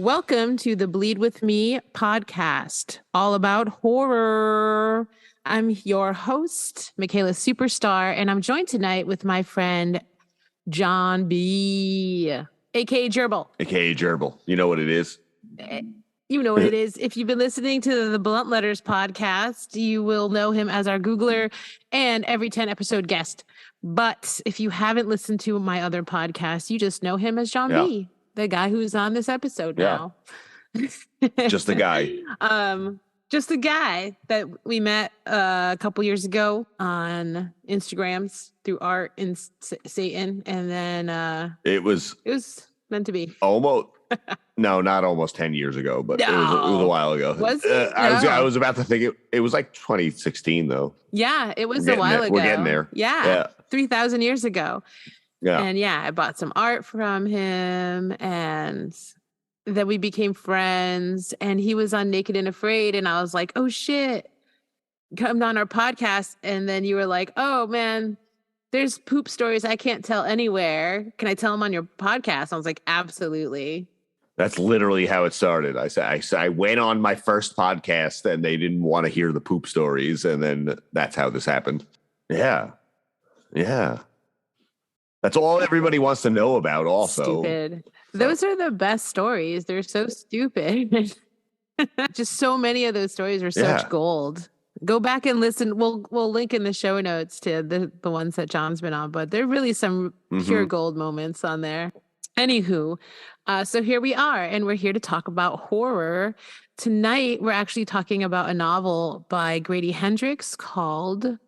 Welcome to the Bleed With Me podcast, all about horror. I'm your host, Micaela Superstar, and I'm joined tonight with my friend, Jon B, aka Jerbil. AKA Jerbil. You know what it is? You know what it is. If you've been listening to the Blunt Letters podcast, you will know him as our Googler and every 10 episode guest. But if you haven't listened to my other podcast, you just know him as Jon B, the guy who's on this episode now. Just the guy. Just the guy that we met a couple years ago on Instagrams through art and Se1, and then it was meant to be almost. No, not almost 10 years ago, but it was a while ago. Was it? I was about to think it was like 2016 though. Yeah, it was a while ago. We're getting there. Yeah. 3,000 years ago. Yeah. And I bought some art from him, and then we became friends, and he was on Naked and Afraid, and I was like, oh shit, come on our podcast. And then you were like, oh man, there's poop stories I can't tell anywhere. Can I tell them on your podcast? I was like, absolutely. That's literally how it started. I went on my first podcast and they didn't want to hear the poop stories. And then that's how this happened. Yeah. Yeah. That's all everybody wants to know about also. Stupid. Those are the best stories. They're so stupid. Just so many of those stories are such gold. Go back and listen. We'll link in the show notes to the ones that Jon's been on, but there are really some pure gold moments on there. Anywho, so here we are, and we're here to talk about horror. Tonight, we're actually talking about a novel by Grady Hendrix called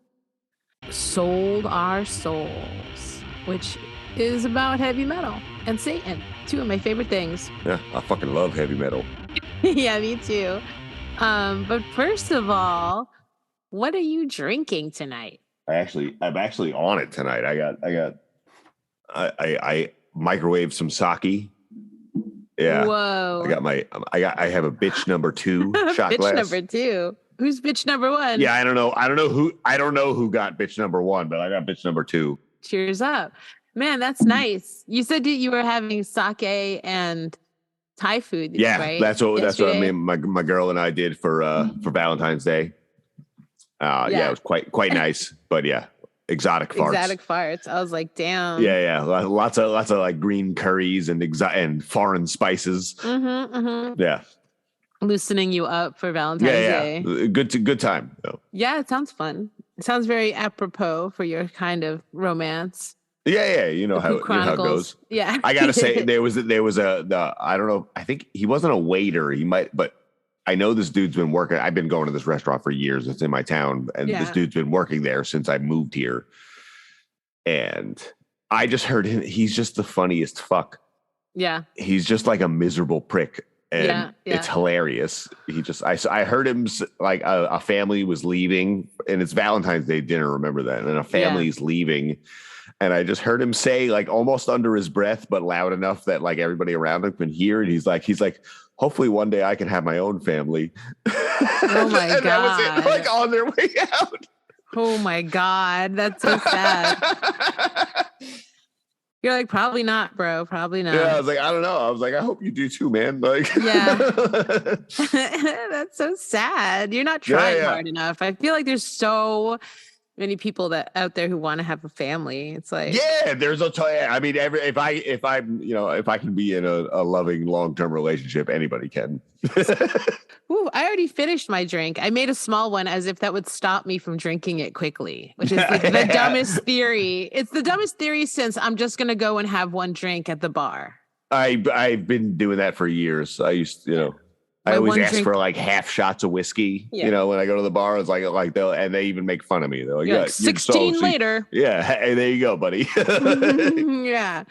Sold Our Souls, which is about heavy metal and Se1, two of my favorite things. Yeah, I fucking love heavy metal. Yeah, me too. But first of all, what are you drinking tonight? I'm actually on it tonight. I microwaved some sake. Yeah. Whoa. I have a bitch number 2 shot bitch glass. Number 2. Who's bitch number 1? Yeah, I don't know who got bitch number 1, but I got bitch number 2. Cheers up. Man, that's nice. You said you were having sake and Thai food, right? That's what I mean. My girl and I did for Valentine's Day. It was quite nice, but exotic farts. Exotic farts. I was like, damn. Yeah. Lots of like green curries and foreign spices. Yeah. Loosening you up for Valentine's Day. Good time. Though. Yeah, it sounds fun. It sounds very apropos for your kind of romance. Yeah. You know how it goes. Yeah. I gotta say there was I don't know. I think he wasn't a waiter. He might, but I know this dude's been working. I've been going to this restaurant for years. It's in my town. And this dude's been working there since I moved here. And I just heard him. He's just the funniest fuck. Yeah. He's just like a miserable prick. And it's hilarious. I heard him like a family was leaving, and it's Valentine's Day dinner. Remember that? And a family's leaving. And I just heard him say, like, almost under his breath, but loud enough that like everybody around him can hear. And he's like, hopefully one day I can have my own family. Oh my God. That was it, like on their way out. Oh my God. That's so sad. You're like, probably not, bro. Probably not. Yeah, I was like, I don't know. I was like, I hope you do too, man. Like, That's so sad. You're not trying hard enough. I feel like there's so many people out there who want to have a family. It's like, there's I mean, if I can be in a loving long-term relationship, anybody can. Ooh, I already finished my drink. I made a small one as if that would stop me from drinking it quickly, which is like the dumbest theory. It's the dumbest theory since I'm just going to go and have one drink at the bar. I've been doing that for years. I used, I always ask for like half shots of whiskey, when I go to the bar. It's like they even make fun of me. They're like, 16 later. Yeah. Hey, there you go, buddy. Yeah.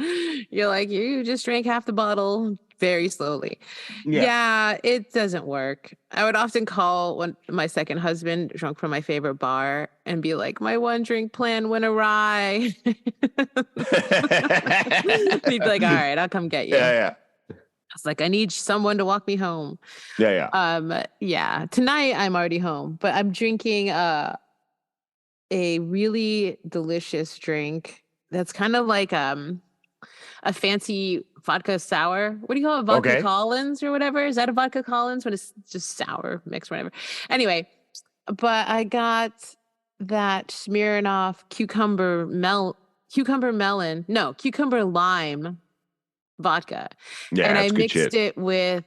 You're like, you just drank half the bottle very slowly. Yeah, it doesn't work. I would often call my second husband drunk from my favorite bar and be like, my one drink plan went awry. He'd be like, all right, I'll come get you. Yeah. I was like, I need someone to walk me home. Yeah. Tonight I'm already home, but I'm drinking a really delicious drink that's kind of like a fancy vodka sour. What do you call it? Vodka Collins or whatever? Is that a vodka Collins when it's just sour mix, whatever? Anyway, but I got that Smirnoff cucumber lime vodka. Yeah, and I mixed it with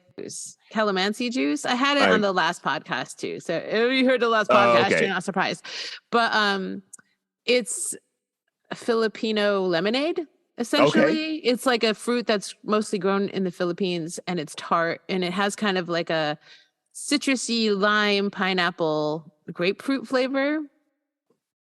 calamansi juice. I had it on the last podcast too. So if you heard the last podcast, you're not surprised. But it's Filipino lemonade. Essentially, it's like a fruit that's mostly grown in the Philippines, and it's tart, and it has kind of like a citrusy lime, pineapple, grapefruit flavor.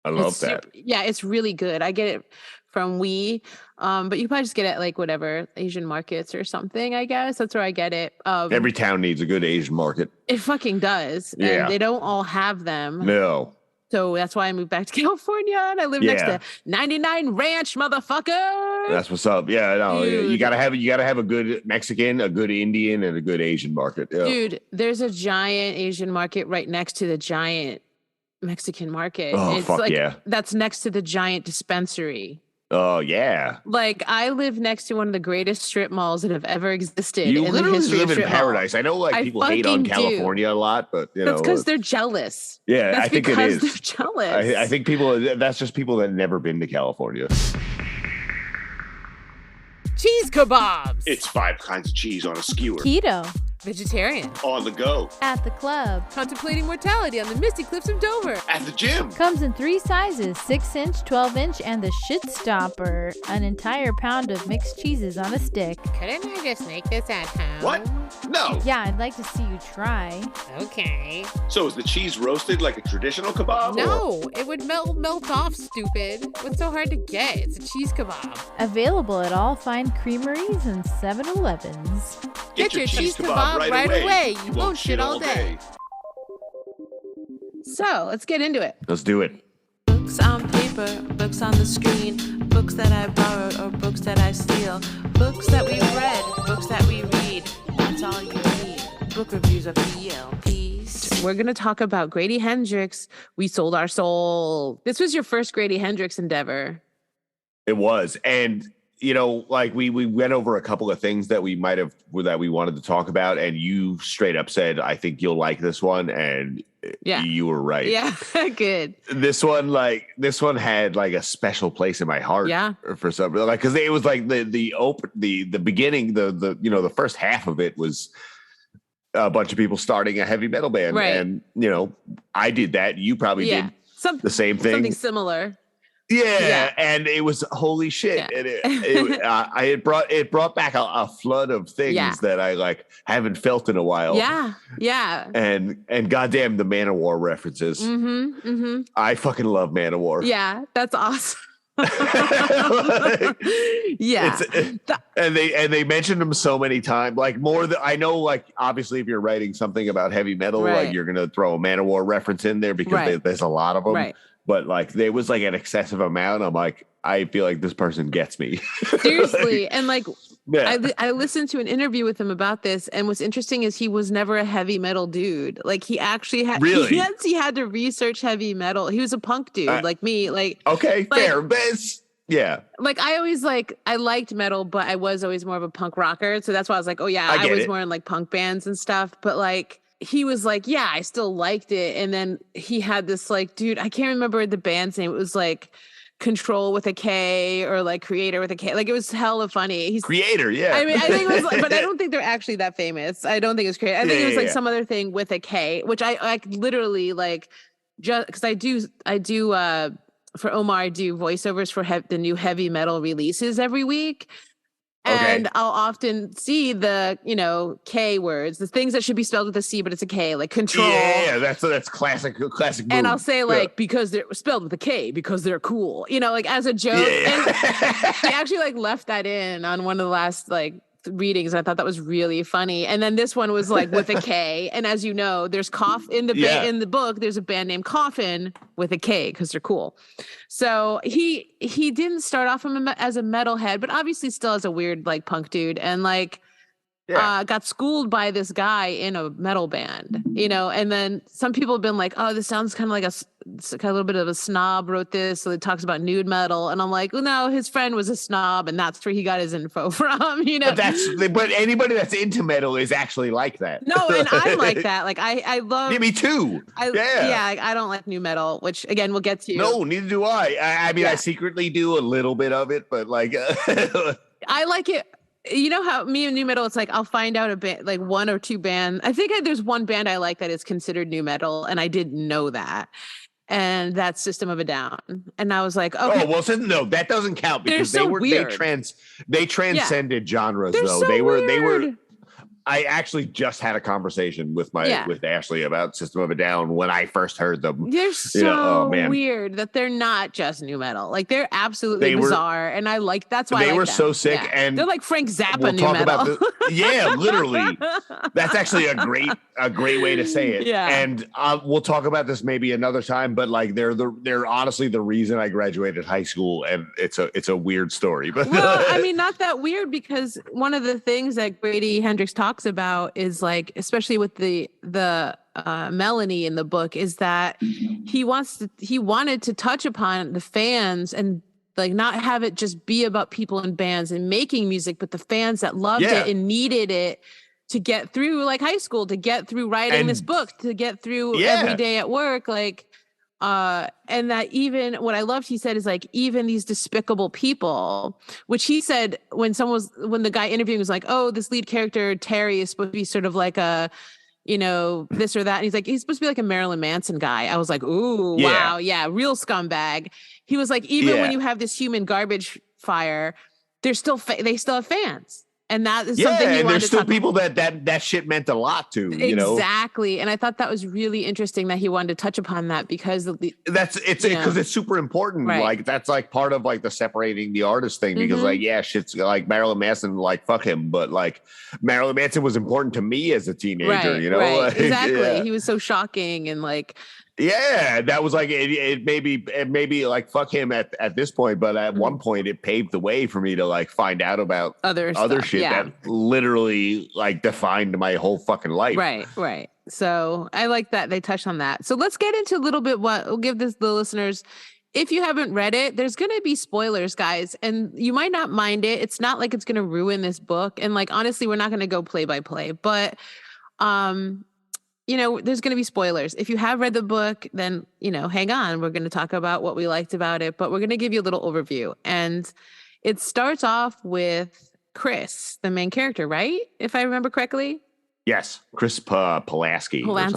I love that. Yeah, it's really good. I get it from but you probably just get it at like whatever Asian markets or something. I guess that's where I get it. Every town needs a good Asian market. It fucking does. Yeah, and they don't all have them. No. So that's why I moved back to California, and I live next to 99 Ranch, motherfucker. That's what's up. Yeah, no, you gotta have a good Mexican, a good Indian, and a good Asian market. Yeah. Dude, there's a giant Asian market right next to the giant Mexican market. Oh, it's fuck like, yeah. That's next to the giant dispensary. Oh, yeah. Like, I live next to one of the greatest strip malls that have ever existed. You in literally the history live of in paradise. I know, like, people hate on California a lot, but, you know. That's because they're jealous. Yeah, I think it is. They're jealous. I think that's just people that have never been to California. Cheese kebabs. It's 5 kinds of cheese on a skewer. Keto. Vegetarian. On the go. At the club. Contemplating mortality on the misty cliffs of Dover. At the gym. Comes in 3 sizes, 6-inch, 12-inch, and the shit stopper. An entire pound of mixed cheeses on a stick. Couldn't I just make this at home? What? No. Yeah, I'd like to see you try. Okay. So is the cheese roasted like a traditional kebab? No, it would melt off, stupid. What's so hard to get? It's a cheese kebab. Available at all fine creameries and 7-Elevens. Get your cheese kebab right away. You won't shit all day. So, let's get into it. Let's do it. Books on paper, books on the screen, books that I borrowed or books that I steal, books that we read, books that we read. That's all you need. Book reviews of ELPs. We're going to talk about Grady Hendrix, We Sold Our Soul. This was your first Grady Hendrix endeavor. It was. And you know, like we went over a couple of things that we wanted to talk about, and you straight up said, I think you'll like this one. And you were right. Yeah. Good. This one had like a special place in my heart. Yeah. For some, like, cause it was like the beginning, the first half of it was a bunch of people starting a heavy metal band. Right. And, you know, I did that. You probably did the same thing. Something similar. Yeah, and it was holy shit. Yeah. And it brought back a flood of things that I like haven't felt in a while. Yeah. And goddamn the Man-O-War references. I fucking love Man-O-War. Yeah, that's awesome. And they mentioned them so many times, like more than I know. Like obviously, if you're writing something about heavy metal, like you're gonna throw a Man-O-War reference in there because there's a lot of them. Right. But like there was like an excessive amount. I'm like, I feel like this person gets me. Seriously. And like, I listened to an interview with him about this, and what's interesting is he was never a heavy metal dude. Like he actually had, he had to research heavy metal. He was a punk dude like me. Like, okay, like, fair. Yeah. Like I liked metal, but I was always more of a punk rocker. So that's why I was like, oh yeah, I was more in like punk bands and stuff. But like, he was like, yeah, I still liked it. And then he had this like, dude, I can't remember the band's name. It was like Control with a K or like Creator with a K. Like it was hella funny. He's Creator, yeah. I mean, I think it was like, but I don't think they're actually that famous. I don't think it's Creator. I think it was like some other thing with a K, which I like literally like just because I do for Omar, I do voiceovers for the new heavy metal releases every week. And I'll often see the, K words, the things that should be spelled with a C, but it's a K, like Control. Yeah, that's classic move. And I'll say like, because they're spelled with a K, because they're cool, like as a joke. Yeah. And he actually like left that in on one of the last like readings. I thought that was really funny. And then this one was like with a K. And as you know, there's in the book, there's a band named Coffin with a K because they're cool. So he didn't start off as a metalhead, but obviously still as a weird like punk dude. And like got schooled by this guy in a metal band, and then some people have been like, oh, this sounds kind of like a little bit of a snob wrote this. So it talks about nude metal. And I'm like, well, no, his friend was a snob and that's where he got his info from, But anybody that's into metal is actually like that. No, and I'm like that. Like I love. Yeah, me too. I don't like new metal, which again, we'll get to. No, neither do I. I mean, I secretly do a little bit of it, but like. I like it. You know how me and new metal, it's like I'll find out a band, like one or two bands. I think there's one band I like that is considered new metal, and I didn't know that. And that's System of a Down. And I was like, okay. Oh, well, no, that doesn't count because they transcended genres though. They were. I actually just had a conversation with with Ashley about System of a Down when I first heard them. They're so weird that they're not just new metal. Like they're absolutely bizarre, and I like that's why they were them. So sick, and they're like Frank Zappa new metal. Literally. That's actually a great way to say it. Yeah, and we'll talk about this maybe another time. But like they're honestly the reason I graduated high school, and it's a weird story. But well, I mean, not that weird because one of the things that Grady Hendrix talks about is like, especially with the Melanie in the book, is that he wanted to touch upon the fans and like not have it just be about people in bands and making music, but the fans that loved it and needed it to get through like high school, to get through writing this book, to get through every day at work, like. And that even what I loved, he said, is like, even these despicable people, which he said when the guy interviewing was like, oh, this lead character, Terry, is supposed to be sort of like a, this or that. And he's like, he's supposed to be like a Marilyn Manson guy. I was like, ooh, wow. Yeah. Real scumbag. He was like, even when you have this human garbage fire, they still have fans. And that is something and there's still people that shit meant a lot to, Exactly. And I thought that was really interesting that he wanted to touch upon that because because it's super important. Right. Like that's like part of like the separating the artist thing because shit's like Marilyn Manson, like fuck him. But like Marilyn Manson was important to me as a teenager, Right. Like, exactly. He was so shocking and like, yeah, that was like it maybe like fuck him at this point, but at one point it paved the way for me to like find out about other shit that literally like defined my whole fucking life. Right. So I like that they touched on that. So let's get into a little bit what we'll give the listeners. If you haven't read it, there's going to be spoilers, guys, and you might not mind it. It's not like it's going to ruin this book, and like honestly, we're not going to go play by play, but there's going to be spoilers. If you have read the book, then, hang on. We're going to talk about what we liked about it, but we're going to give you a little overview. And it starts off with Chris, the main character, right? If I remember correctly. Yes. Chris Pulaski. Or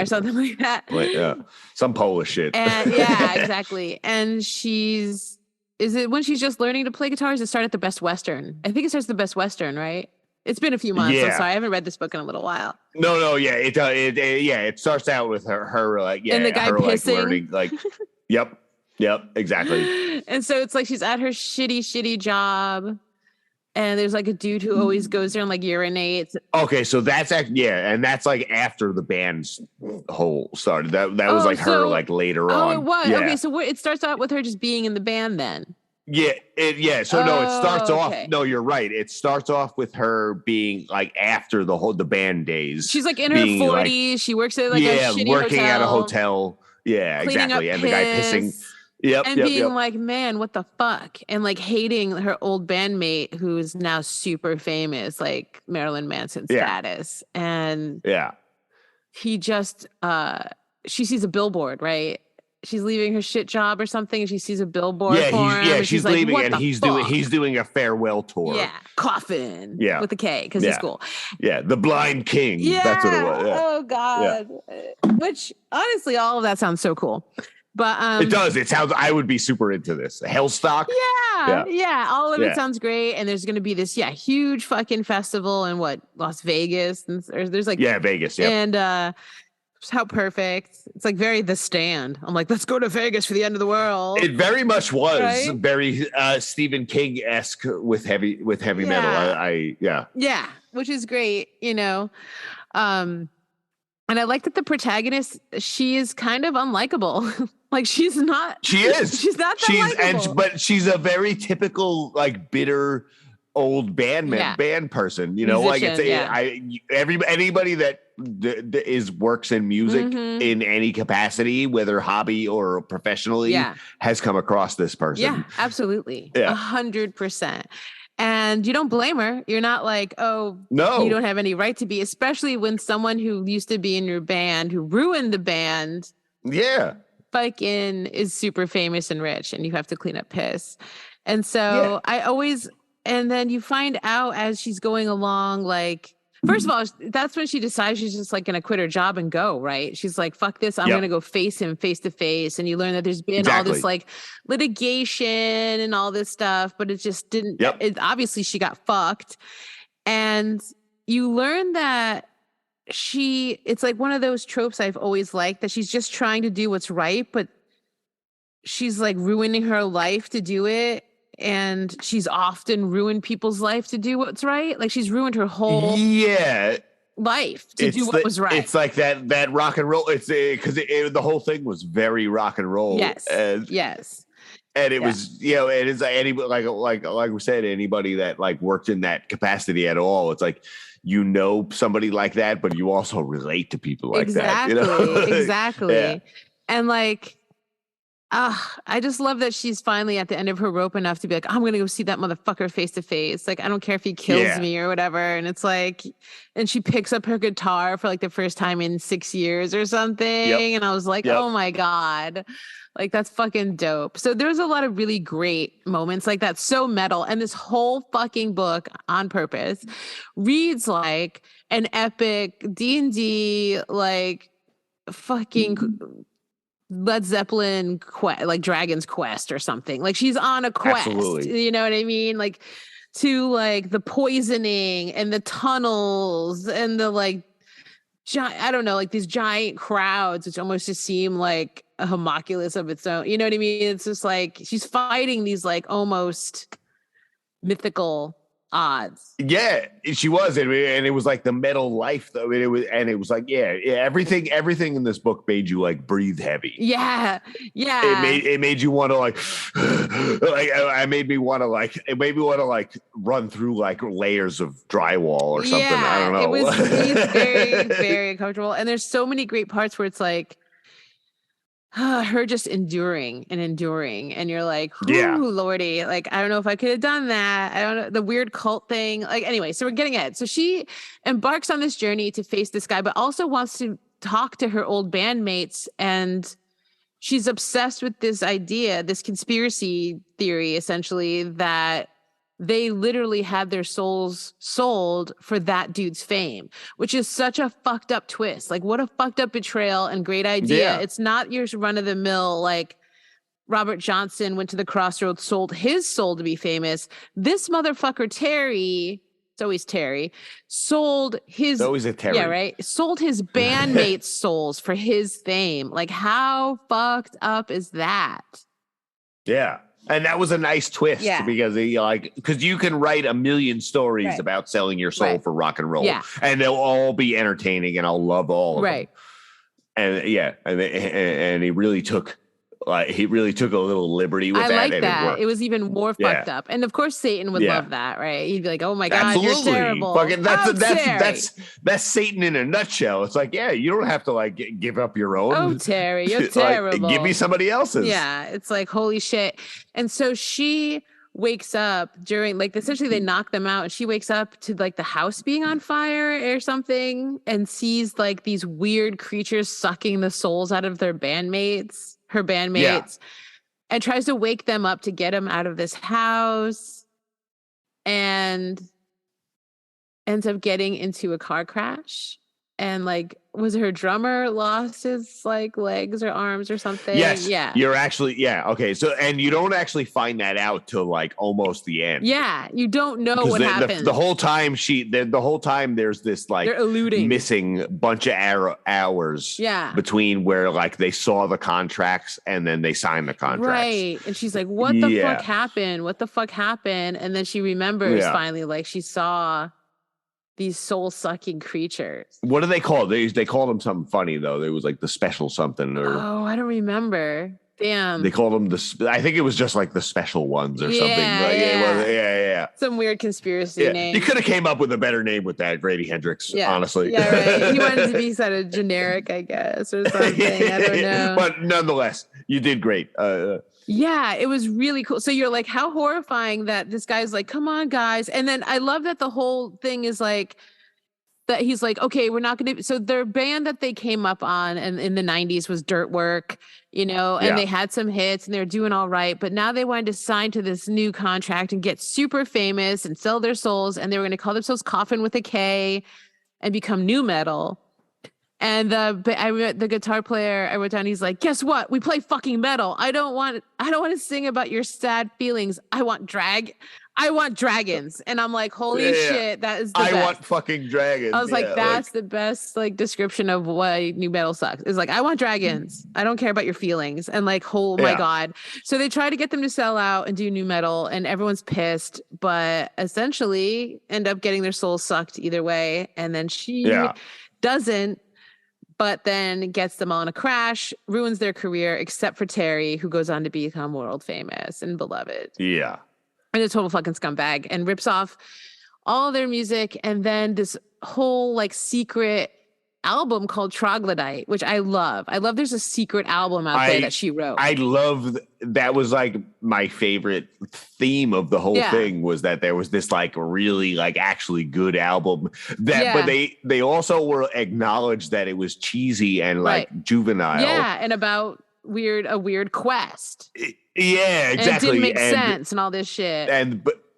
something like that. Some Polish shit. And, yeah, exactly. And is it when she's just learning to play guitar? Does it start at the Best Western? I think it starts at the Best Western, right? It's been a few months. I'm sorry. I haven't read this book in a little while. No. Yeah. It starts out with her like, and the guy her pissing. like learning, like, yep, exactly. And so it's like, she's at her shitty job. And there's like a dude who always goes there and like urinates. Okay. So that's and that's like after the band's whole started. That was like her like later on. Oh, it was. Yeah. Okay. So it starts out with her just being in the band then. So no, it starts off. No, you're right. It starts off with her being like after the band days. She's like in her 40s. Like, she works at like a shitty working hotel, at a hotel. Yeah, exactly. And the guy pissing. Yep. And being like, man, what the fuck? And like hating her old bandmate who is now super famous, like Marilyn Manson status. And he just she sees a billboard, right? She's leaving her shit job or something, and she sees a billboard for him. Yeah, she's leaving, like, and he's doing a farewell tour. Yeah, Coffin. Yeah, with a K because he's cool. Yeah, the Blind King. Yeah, that's what it was. Yeah. Oh God. Yeah. Which honestly, all of that sounds so cool. But it does. It sounds. I would be super into this. Hellstock. Yeah. All of it sounds great. And there's going to be this huge fucking festival in Las Vegas, and there's like Vegas. Yeah, and how perfect. It's like very The Stand. I'm like, let's go to Vegas for the end of the world. It very much was very Stephen King-esque with heavy metal. Yeah, which is great, And I like that the protagonist, she is kind of unlikable. Like she's not. She is. She's not that likable. But she's a very typical like bitter old band person, you know, musician, like anybody that works in music in any capacity, whether hobby or professionally, has come across this person. Yeah, absolutely. 100%. And you don't blame her. You're not like, oh, no, you don't have any right to be, especially when someone who used to be in your band, who ruined the band, fucking is super famous and rich, and you have to clean up piss. And so and then you find out as she's going along, like, first of all, that's when she decides she's just like going to quit her job and go, right? She's like, fuck this. I'm going to go face him face to face. And you learn that there's been all this like litigation and all this stuff, but it just didn't, obviously she got fucked. And you learn that it's like one of those tropes I've always liked, that she's just trying to do what's right, but she's like ruining her life to do it. And she's often ruined people's life to do what's right. Like she's ruined her whole life to do what was right. It's like that rock and roll. It's because the whole thing was very rock and roll. Yes. And it was, you know, it is anybody like we said, anybody that like worked in that capacity at all. It's like, you know, somebody like that, but you also relate to people like that. You know? Exactly. And like, I just love that she's finally at the end of her rope enough to be like, I'm going to go see that motherfucker face to face. Like, I don't care if he kills me or whatever. And it's like, and she picks up her guitar for like the first time in 6 years or something. And I was like, oh my God, like that's fucking dope. So there's a lot of really great moments like that. So metal. And this whole fucking book on purpose reads like an epic D&D, like fucking Led Zeppelin like Dragon's Quest or something. Like she's on a quest. Absolutely. You know what I mean? Like to like the poisoning and the tunnels and the like I don't know, like these giant crowds, which almost just seem like a homunculus of its own. You know what I mean? It's just like she's fighting these like almost mythical odds. Yeah, she was, and it was like the metal life, though. It was like everything in this book made you like breathe heavy. Yeah. It made you want to like it made me want to like run through like layers of drywall or something. I don't know. It was very very uncomfortable, and there's so many great parts where it's like her just enduring, and you're like, ooh, Lordy, like I don't know if I could have done that. I don't know, the weird cult thing. Like anyway, so we're getting ahead. So she embarks on this journey to face this guy, but also wants to talk to her old bandmates, and she's obsessed with this idea, this conspiracy theory, essentially, that they literally had their souls sold for that dude's fame, which is such a fucked up twist. Like, what a fucked up betrayal and great idea. Yeah. It's not your run of the mill, like Robert Johnson went to the crossroads, sold his soul to be famous. This motherfucker, Terry, it's always Terry, sold his... It's always a Terry. Yeah, right? Sold his bandmates' souls for his fame. Like, how fucked up is that? Yeah. And that was a nice twist because you can write a million stories about selling your soul for rock and roll, and they'll all be entertaining, and I'll love all of them. And and he really took a little liberty with that. I like and that. It was even more fucked up. And of course, Satan would love that, right? He'd be like, "Oh my God, you're terrible." Fucking, that's Satan in a nutshell. It's like, you don't have to like give up your own. Oh, Terry, you're terrible. Like, give me somebody else's. Yeah, it's like holy shit. And so she wakes up during, like, essentially they knock them out, and she wakes up to like the house being on fire or something, and sees like these weird creatures sucking the souls out of her bandmates, and tries to wake them up to get them out of this house, and ends up getting into a car crash. And like, was her drummer lost his like legs or arms or something? Yes. Yeah. You're actually, okay. So, and you don't actually find that out till like almost the end. Yeah. You don't know what happened. The whole time the whole time there's this like they're eluding, missing bunch of hours between where like they saw the contracts and then they signed the contracts. Right. And she's like, what the fuck happened? What the fuck happened? And then she remembers finally, like she saw these soul-sucking creatures. What do they call it? They called them something funny, though. There was like the special something. Oh, I don't remember. Damn. They called them I think it was just like the special ones or something. Like, Some weird conspiracy name. You could have came up with a better name with that, Grady Hendrix, honestly. Yeah, right. He wanted to be sort of generic, I guess, or something. I don't know. But nonetheless, you did great. Yeah, it was really cool. So you're like, how horrifying that this guy's like, come on, guys. And then I love that the whole thing is like, that he's like, okay, we're not going to. So their band that they came up on and in the 90s was Dirt Work, and they had some hits and they're doing all right. But now they wanted to sign to this new contract and get super famous and sell their souls. And they were going to call themselves Coffin with a K and become new metal. And the guitar player, I wrote down, he's like, guess what? We play fucking metal. I don't want to sing about your sad feelings. I want dragons. And I'm like, holy shit, that is the best. I want fucking dragons. I was like, that's the best description of why new metal sucks. It's like, I want dragons. I don't care about your feelings. And like, oh my God. So they try to get them to sell out and do new metal, and everyone's pissed, but essentially end up getting their souls sucked either way. And then she doesn't, but then gets them all in a crash, ruins their career, except for Terry, who goes on to become world famous and beloved. Yeah. And a total fucking scumbag, and rips off all their music. And then this whole secret album called Troglodyte, which I love. There's a secret album out there that she wrote. I love that. Was like my favorite theme of the whole thing, was that there was this really actually good album that, but they also were acknowledged that it was cheesy and juvenile. Yeah. And about a weird quest. Yeah, exactly. And it didn't make sense and all this shit.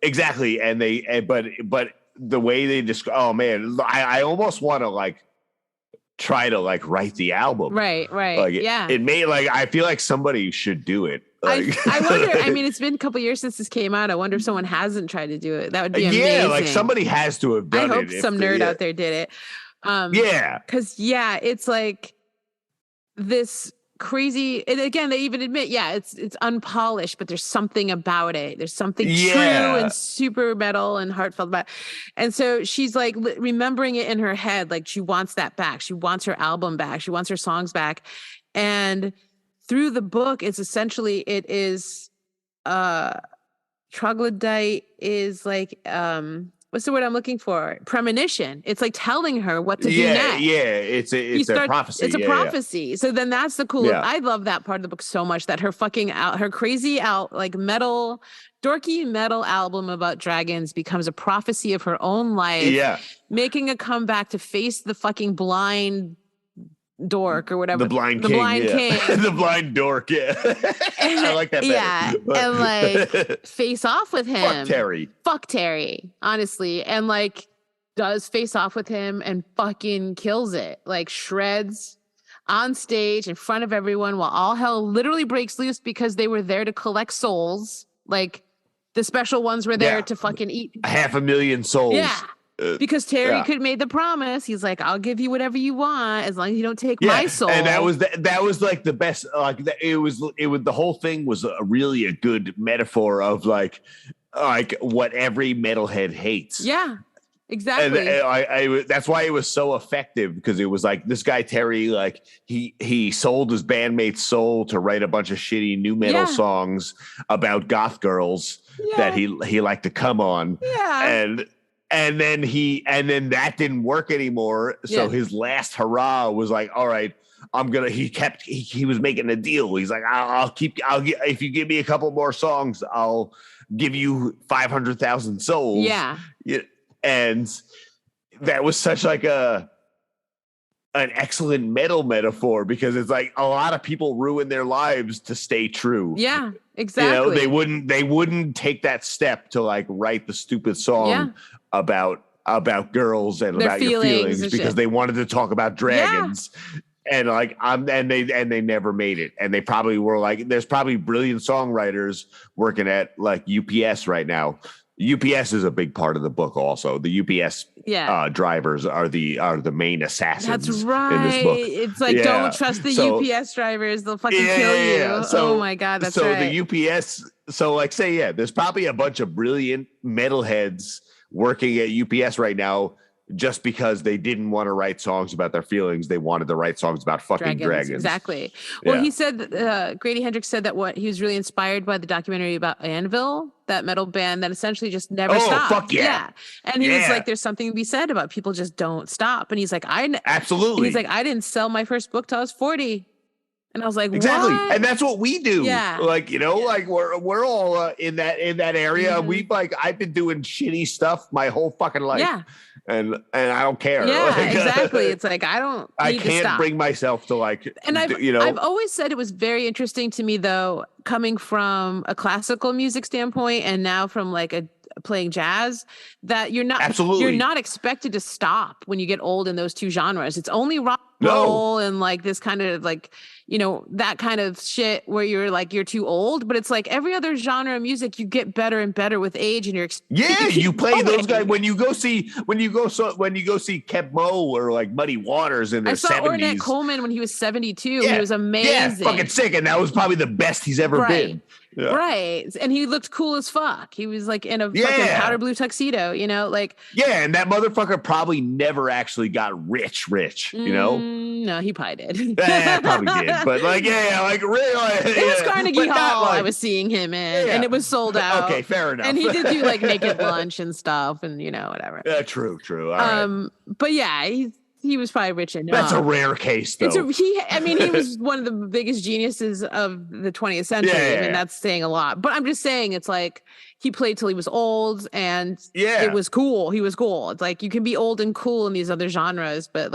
Exactly. And but the way they describe, oh man, I almost want to try to write the album. Right. It may I feel like somebody should do it. I wonder, I mean, it's been a couple years since this came out. I wonder if someone hasn't tried to do it. That would be amazing. Yeah, somebody has to have done it. I hope some nerd out there did it. Because it's this crazy, and again, they even admit, it's unpolished, but there's something about it. There's something true and super metal and heartfelt about it. And so she's remembering it in her head, she wants that back. She wants her album back. She wants her songs back. And through the book, it is Troglodyte is what's the word I'm looking for? Premonition. It's telling her what to do next. Yeah, it's a prophecy. It's a prophecy. Yeah. So then that's the cool. I love that part of the book so much, that her her crazy metal, dorky metal album about dragons becomes a prophecy of her own life. Yeah, making a comeback to face the fucking blind dork or whatever. The blind king. The blind dork. Yeah. I like that better. Yeah. And face off with him. Fuck Terry. Honestly. And does face off with him and fucking kills it. Shreds on stage in front of everyone while all hell literally breaks loose, because they were there to collect souls. The special ones were there to fucking eat 500,000 souls. Yeah. Because Terry could made the promise. He's like, I'll give you whatever you want as long as you don't take my soul. And that was the best. It was the whole thing was really a good metaphor of what every metalhead hates. Yeah, exactly. And that's why it was so effective, because it was this guy Terry, he sold his bandmate's soul to write a bunch of shitty new metal songs about goth girls that he liked to come on. Yeah. And then that didn't work anymore. So his last hurrah was all right, he was making a deal. He's like, if you give me a couple more songs, I'll give you 500,000 souls. Yeah. And that was such an excellent metal metaphor, because it's a lot of people ruin their lives to stay true. Yeah, exactly. They wouldn't take that step to write the stupid song about girls and their about your feelings, shit. because they wanted to talk about dragons. And and they never made it. And they probably were there's probably brilliant songwriters working at UPS right now. UPS is a big part of the book also. The UPS drivers are the main assassins. That's right. In this book. It's don't trust the UPS drivers. They'll fucking kill you. Yeah. So, oh my God, that's right. So the UPS, there's probably a bunch of brilliant metalheads working at UPS right now just because they didn't want to write songs about their feelings. They wanted to write songs about fucking dragons. Exactly. Well, he said, Grady Hendrix said that he was really inspired by the documentary about Anvil, that metal band that essentially just never stopped. Fuck yeah. And he was like, there's something to be said about people just don't stop. And he's like, absolutely. He's like, I didn't sell my first book till I was 40. And I was like, exactly. What? And that's what we do. Yeah. Like, like we're all in that area. Mm-hmm. We've I've been doing shitty stuff my whole fucking life. Yeah. And I don't care. Yeah, exactly. It's like, I can't bring myself to and I've always said it was very interesting to me though, coming from a classical music standpoint and now from playing jazz, that you're not expected to stop when you get old in those two genres. It's only rock and roll and this kind of that kind of shit where you're too old, but it's like every other genre of music, you get better and better with age, and you play those guys when you go see Keb Mo or Muddy Waters in their 70s. I saw Ornette Coleman when he was 72. He was amazing. Yeah, fucking sick, and that was probably the best he's ever been. Yeah. Right. And he looked cool as fuck. He was in a fucking powder blue tuxedo, Yeah, and that motherfucker probably never actually got rich, No, he probably did. Yeah, probably did. But really. It was Carnegie Hall I was seeing him in, and it was sold out. Okay, fair enough. And he did do Naked Lunch and stuff and whatever. Yeah, true. All right. But yeah, he was probably rich enough. That's a rare case, though. He was one of the biggest geniuses of the 20th century. I mean, that's saying a lot. But I'm just saying, it's he played till he was old, and it was cool. He was cool. It's you can be old and cool in these other genres, but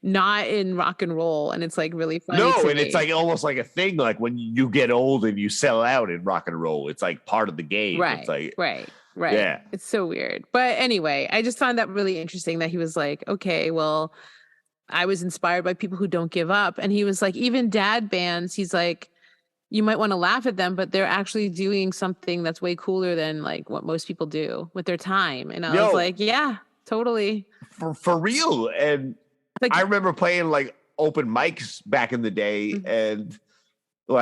not in rock and roll. And it's really funny. No, and it's almost like a thing. When you get old and you sell out in rock and roll, it's part of the game. Right. It's right. Yeah. It's so weird. But anyway, I just found that really interesting that he was okay, well, I was inspired by people who don't give up. And he was even dad bands, he's you might want to laugh at them, but they're actually doing something that's way cooler than what most people do with their time. And I was yeah, totally. For real. And I remember playing open mics back in the day and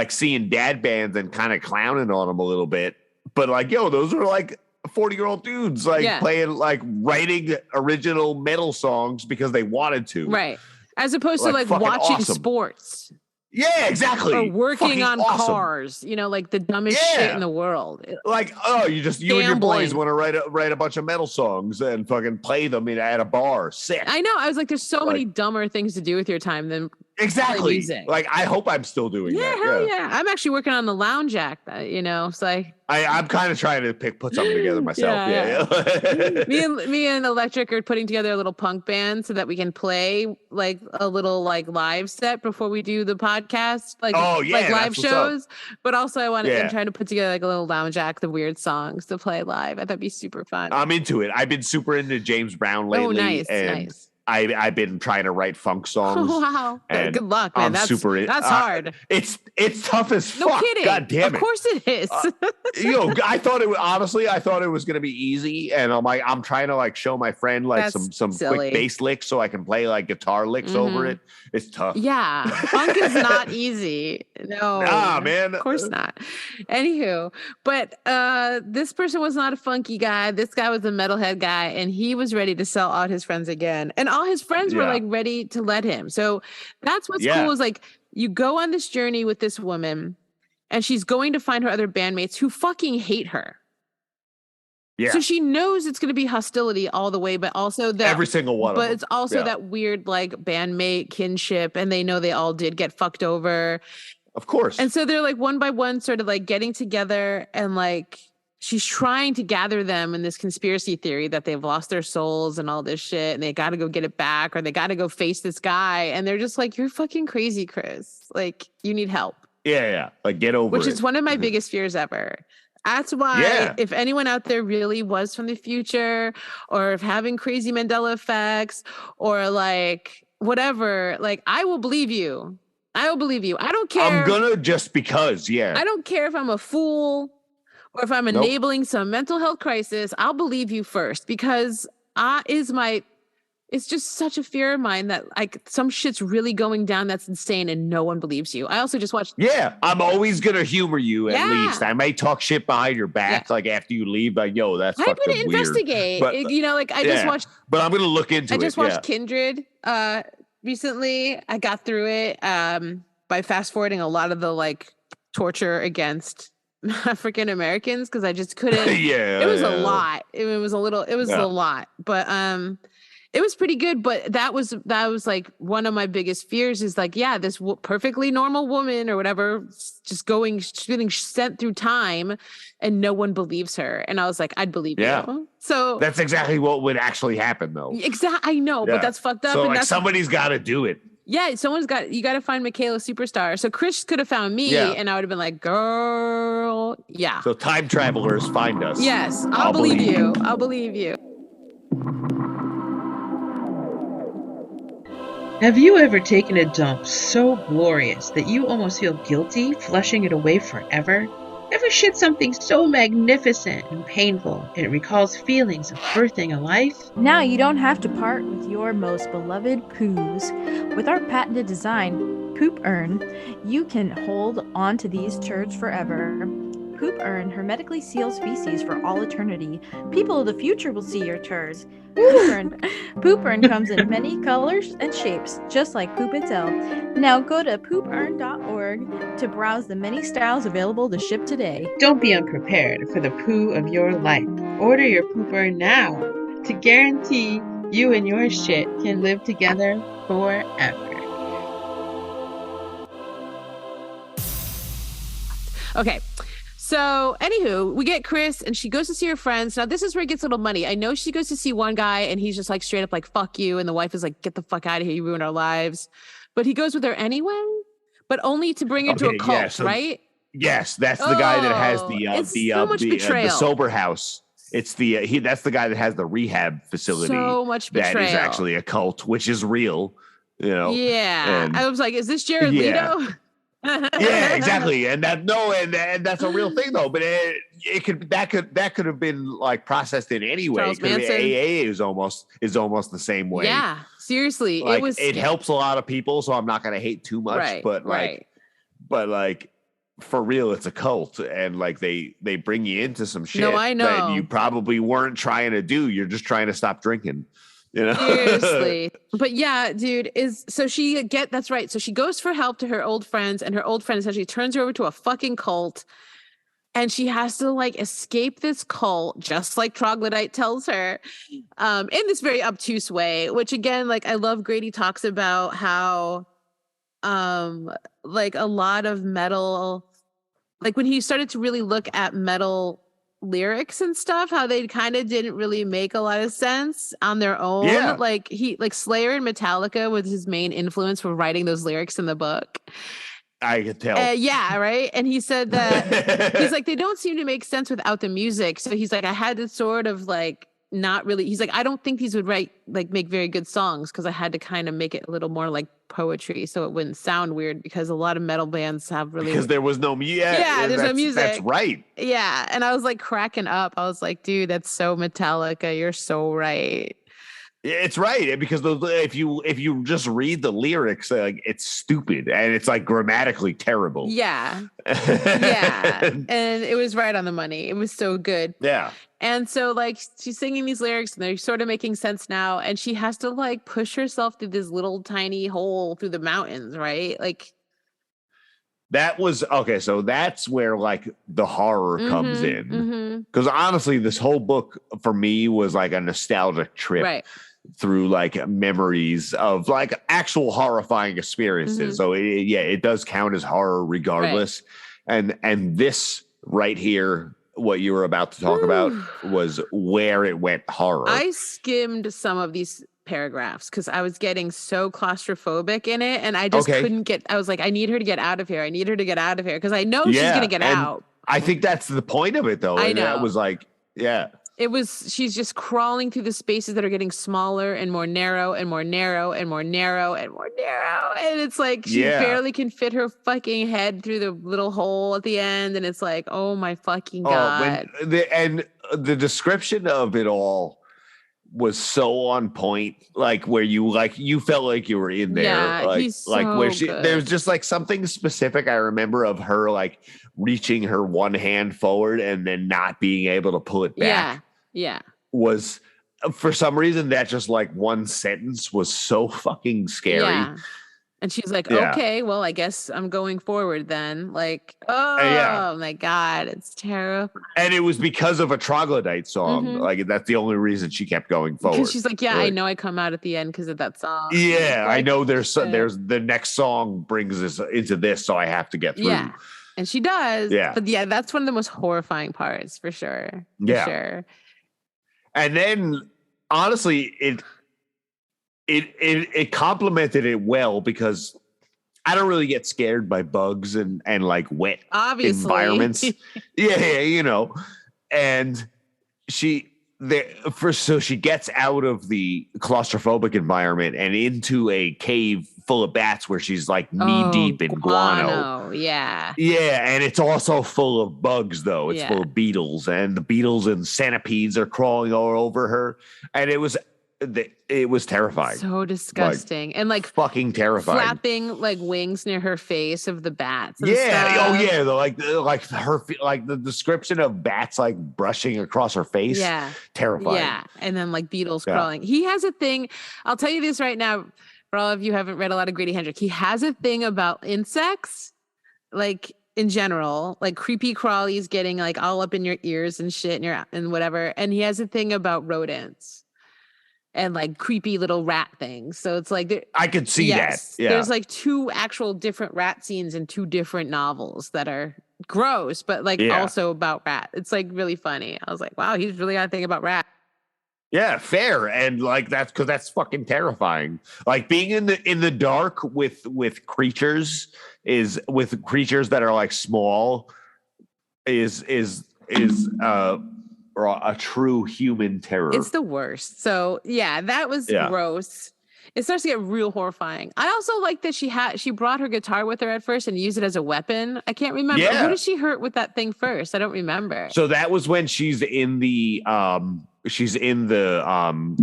seeing dad bands and kind of clowning on them a little bit. But those are 40-year-old dudes playing writing original metal songs because they wanted to, right? As opposed to watching sports. Yeah, exactly. Or working on cars, the dumbest shit in the world. You and your boys want to write a bunch of metal songs and fucking play them at a bar. Sick. I know. I was there's so many dumber things to do with your time than exactly music. I hope I'm still doing that. Hell yeah. I'm actually working on the lounge act. So I'm kind of trying to put something together myself. Me and Electric are putting together a little punk band so that we can play a little live set before we do the podcast, live shows. But also I'm trying to put together a little lounge act of weird songs to play live. I thought it'd be super fun. I'm into it. I've been super into James Brown lately. Oh, nice. I've been trying to write funk songs. Oh, wow. Good luck, man. That's hard. It's tough as fuck. No kidding. God damn it. Of course it is. I thought it was going to be easy. And I'm trying to show my friend some quick bass licks so I can play guitar licks over it. It's tough. Yeah. Funk is not easy. No. Nah, man. Of course not. Anywho, but this person was not a funky guy. This guy was a metalhead guy, and he was ready to sell out his friends again. And all his friends were ready to let him. So that's what's cool is you go on this journey with this woman, and she's going to find her other bandmates who fucking hate her. Yeah. So she knows it's going to be hostility all the way, but also that every single one. But it's also that weird bandmate kinship, and they know they all did get fucked over. Of course. And so they're one by one sort of getting together, and she's trying to gather them in this conspiracy theory that they've lost their souls and all this shit, and they got to go get it back, or they got to go face this guy. And they're just you're fucking crazy, Chris. You need help. Yeah. Get over it. Which is one of my biggest fears ever. That's why if anyone out there really was from the future, or if having crazy Mandela effects, or whatever, I will believe you. I don't care. I'm gonna just because, I don't care if I'm a fool or if I'm enabling some mental health crisis. I'll believe you first, because is my it's just such a fear of mine that like some shit's really going down that's insane and no one believes you. I also just watched. Yeah, I'm always gonna humor you at least. I may talk shit behind your back like after you leave, like yo, that's I'm fucking gonna investigate. But, like I just watched. But I'm gonna look into it. I just watched Kindred recently. I got through it by fast forwarding a lot of the like torture against African Americans because I just couldn't. It was a lot. It was a lot, but it was pretty good. But that was like one of my biggest fears is like, this perfectly normal woman or whatever, just getting sent through time and no one believes her. And I was like, I'd believe you. So that's exactly what would actually happen though. Exactly. I know, but that's fucked up. So and like somebody's got to do it. Yeah, you got to find Micaela Superstar. So Chris could have found me and I would have been like, girl, yeah. So time travelers find us. Yes, I'll believe you. I'll believe you. Have you ever taken a dump so glorious that you almost feel guilty flushing it away forever? Ever shit something so magnificent and painful it recalls feelings of birthing a life? Now you don't have to part with your most beloved poos. With our patented design, Poop Urn, you can hold on to these turds forever. Poop Urn hermetically seals feces for all eternity. People of the future will see your turds. Poop Urn comes in many colors and shapes, just like poop itself. Now go to poopearn.org to browse the many styles available to ship today. Don't be unprepared for the poo of your life. Order your Poop Urn now to guarantee you and your shit can live together forever. Okay. So, anywho, we get Chris and she goes to see her friends. Now, this is where it gets a little money. I know she goes to see one guy and he's just like straight up like, fuck you. And the wife is like, get the fuck out of here. You ruined our lives. But he goes with her anyway, but only to bring her to a cult, right? Yes, that's the guy that has the sober house. It's that's the guy that has the rehab facility. So much betrayal. That is actually a cult, which is real, you know. Yeah. And I was like, is this Jared Leto? Yeah, exactly, and that's a real thing though. But that could have been like processed in any way. AA is almost the same way. Yeah, seriously, like, it helps a lot of people, so I'm not going to hate too much. But for real, it's a cult, and like they bring you into some shit that you probably weren't trying to do. You're just trying to stop drinking. You know? Seriously. But yeah, dude, that's right. So she goes for help to her old friends, and her old friend essentially turns her over to a fucking cult, and she has to like escape this cult, just like Troglodyte tells her, in this very obtuse way, which again, like I love Grady talks about how like a lot of metal, like when he started to really look at metal lyrics and stuff, how they kind of didn't really make a lot of sense on their own. Yeah. Like Slayer and Metallica was his main influence for writing those lyrics in the book. I could tell. Yeah, right. And he said that he's like, they don't seem to make sense without the music. So he's like, I had to sort of like not really. He's like, I don't think these would make very good songs because I had to kind of make it a little more like poetry so it wouldn't sound weird, because a lot of metal bands have really, because there was no music. Yeah, there's no music. That's right. Yeah. And I was like cracking up. I was like, dude, that's so Metallica. You're so right. It's right, because if you just read the lyrics, like it's stupid and it's like grammatically terrible. Yeah. Yeah. And it was right on the money. It was so good. Yeah. And so like she's singing these lyrics and they're sort of making sense now, and she has to like push herself through this little tiny hole through the mountains, right? Like that was okay. So that's where like the horror comes in, because honestly, this whole book for me was like a nostalgic trip through like memories of like actual horrifying experiences. So it does count as horror regardless. And this right here, what you were about to talk about, was where it went horror. I skimmed some of these paragraphs because I was getting so claustrophobic in it, and I just couldn't get. I was like, I need her to get out of here. I need her to get out of here, because I know she's gonna get out. I think that's the point of it, though. I know. It was like, she's just crawling through the spaces that are getting smaller and more narrow and more narrow and more narrow and more narrow. And it's like she barely can fit her fucking head through the little hole at the end. And it's like, oh my fucking God. And the description of it all, was so on point, like where you felt like you were in there. Yeah, like he's so where good. There's just like something specific I remember of her like reaching her one hand forward and then not being able to pull it back. Yeah. Was for some reason that just like one sentence was so fucking scary. Yeah. And she's like, okay, well, I guess I'm going forward then. Like, oh my God, it's terrible. And it was because of a Troglodyte song. Mm-hmm. Like, that's the only reason she kept going forward. Because she's like, I know I come out at the end because of that song. Yeah, like, I know there's the next song brings us into this, so I have to get through. Yeah, and she does. Yeah. But yeah, that's one of the most horrifying parts for sure. For sure. And then, honestly, it complemented it well because I don't really get scared by bugs and like wet environments. yeah, and she gets out of the claustrophobic environment and into a cave full of bats where she's like knee deep in guano. Yeah, and it's also full of bugs though. It's full of beetles, and the beetles and centipedes are crawling all over her, and it was terrifying. So disgusting. And like fucking terrifying. Flapping like wings near her face of the bats. Stuff. Oh yeah. Like her, like the description of bats like brushing across her face. Yeah. Terrifying. Yeah. And then like beetles crawling. He has a thing. I'll tell you this right now. For all of you who haven't read a lot of Grady Hendrix, he has a thing about insects, like in general, like creepy crawlies getting like all up in your ears and shit and whatever. And he has a thing about rodents. And like creepy little rat things. So it's like I could see that. Yeah. There's like 2 actual different rat scenes in 2 different novels that are gross, but like also about rat. It's like really funny. I was like, wow, he's really got a thing about rat. Yeah, fair. And like that's because that's fucking terrifying. Like being in the dark with creatures that are like small is a true human terror. It's the worst. So yeah, that was gross. It starts to get real horrifying. I also like that she brought her guitar with her at first and used it as a weapon. I can't remember. Who did she hurt with that thing first? I don't remember. So that was when she's in the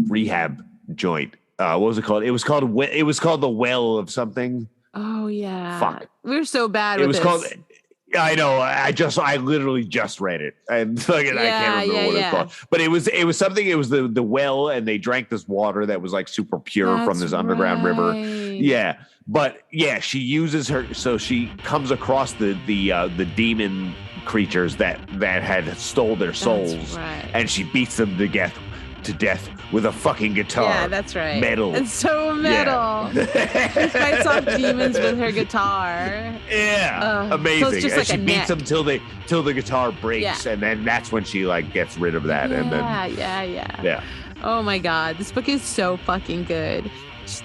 rehab joint. What was it called? It was called the Well of something. Oh yeah. Fuck. We're so bad with this. Called I know. I literally just read it, and I can't remember what it's called. But it was something. It was the well, and they drank this water that was like super pure from this underground river. Yeah, but yeah, she uses her. So she comes across the demon creatures that had stole their souls, and she beats them to death with a fucking guitar. Yeah, that's right. Metal. It's so metal. Yeah. She fights off demons with her guitar. Yeah, amazing. So it's just like she beats them till the guitar breaks, and then that's when she like gets rid of that. Yeah, and then yeah. Oh my God, this book is so fucking good.